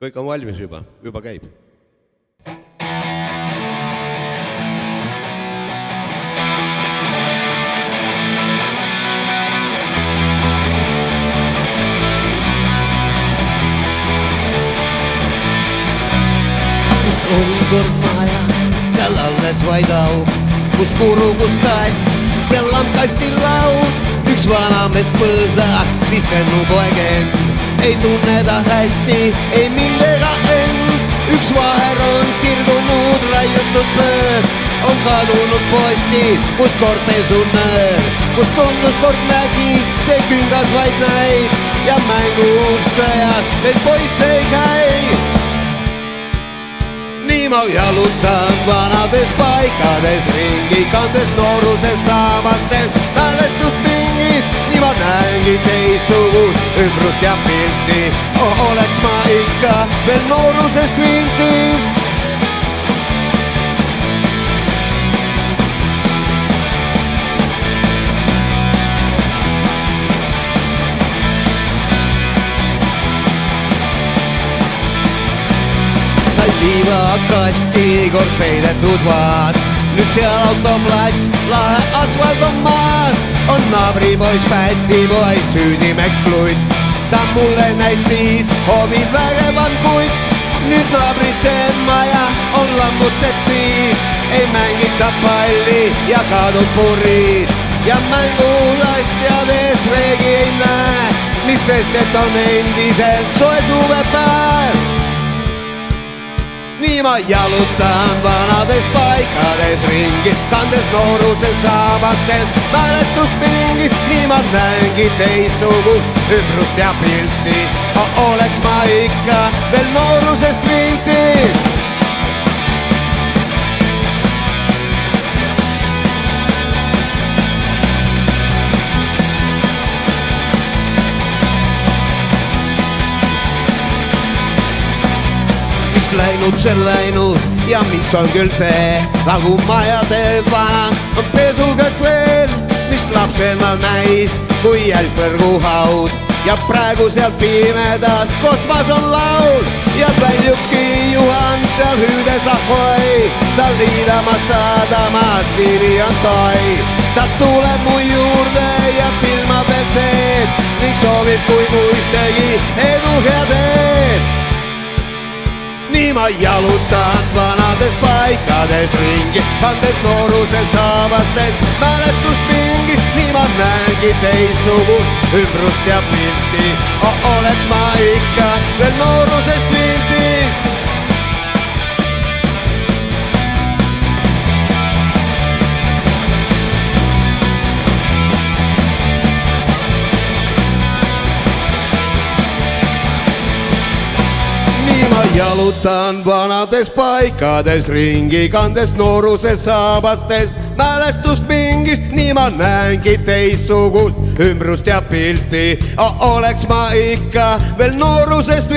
Kõik on valmis juba käib. Kus oli kord maja, tal alles vaid auk, kus purugus käest, seal lampkasti laud. Üks vanamees põõsas, piskennu poeg end, ei tunne ta hästi, ei mind ega end. Üks vaher on sirgunud, raiutud pöör, on kadunud posti, kus kord pesunöör, kus tundus kord mägi, see küngas vaid näib ja mängus sõjas veel poiss ei käi. Nii ma jalutan vanades paikades ringi, kandes nooruses saamates mälestuspingid. Nii ma näengi teistsugust ümbrust ja pilti, oleks ma ikka veel nooruses kvintis. Sai liivakasti kord peidetud vaas, nüüd seal autoplats, lahe asfalt on maas. On naabripoiss pätipoiss, süüdimeks klutt, ta mulle näis siis hobi vägevan kutt. Nüüd naabrite maja on lammutetsi, ei mängita palli ja kadud purrid ja mängud asjades veegi ei näe, mis sest, et on endiselt soe suvepäev. Nii ma jalutan vanades paikades ringi, kandes nooruses saamates mälestuspingid. Nii ma näengi teistsugust ümbrust ja pilti, oleks ma ikka veel nooruses kvintis. Läinud see läinud ja mis on küll see, nagu majade vana on pesukõrk veel, mis lapsena näis kui jälgpõrguhaud. Ja praegu seal pimedas kosmos on laul ja väljubki Juhan seal hüüdes ahoi, tal liidamas taadamas nimi on Toi. Ta tuleb mu juurde ja silma veel teeb ning soovib kui muistegi edu head eed. Nii ma jalutan vanades paikades ringi, kandes nooruses saavates mälestuspingid. Nii ma näengi teistsugust ümbrust ja pilti, oleks ma ikka veel nooruses kvintis. Jalutan vanades paikades ringi, kandes nooruses saabastes mälestuspingist. Nii ma näengi teistsugust ümbrust ja pilti, oleks ma ikka veel noorusest